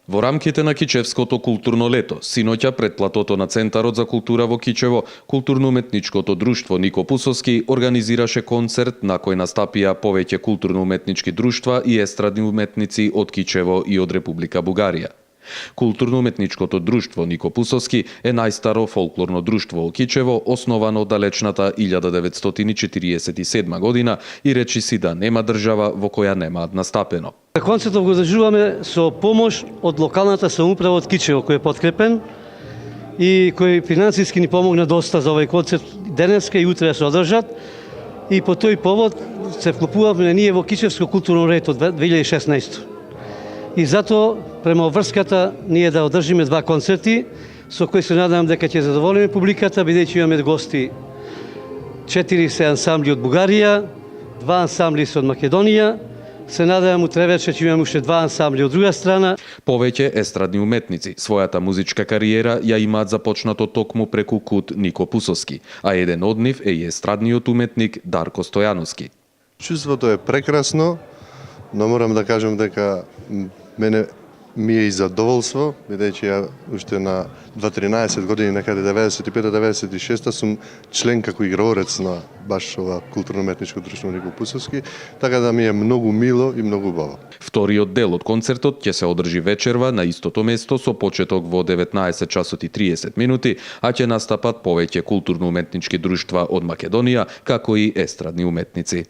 Во рамките на Кичевското културно лето, синоќа пред платото на Центарот за култура во Кичево, културно-уметничкото друштво Нико Пусовски организираше концерт на кој настапија повеќе културно-уметнички друштва и естрадни уметници од Кичево и од Република Бугарија. Културно-уметничкото друштво Нико Пусовски е најстаро фолклорно друштво во Кичево, основано далечната 1947 година и речиси да нема држава во која немаат настапено. Концертот го одржуваме со помош од локалната самоуправа од Кичево, кој е подкрепен и кој финансиски ни помогна доста за овој концерт денеска и утре да се одржат. И по тој повод се вклопувавме ние во Кичевско културно лето 2016. И затоа, према врската, ние да одржиме два концерти, со кои се надам дека ќе задоволиме публиката, бидејќи имаме гости 4 се ансамбли од Бугарија, 2 ансамбли се од Македонија, се надевам утре вечер ќе имаме уште 2 ансамбли од друга страна. Повеќе естрадни уметници својата музичка кариера ја имаат започнато токму преку кут Нико Пусовски, а еден од нив е и естрадниот уметник Дарко Стојановски. Чувството е прекрасно, но морам да кажам дека мене ми е и задоволство, бидејќи ја уште на 13 години, некаде 95-96 сум член како играорец на баш ова културно-уметничко друштво Нико Пусовски, така да ми е многу мило и многу убаво. Вториот дел од концертот ќе се одржи вечерва на истото место со почеток во 19 часот и 30 минути, а ќе настапат повеќе културно-уметнички друштва од Македонија, како и естрадни уметници.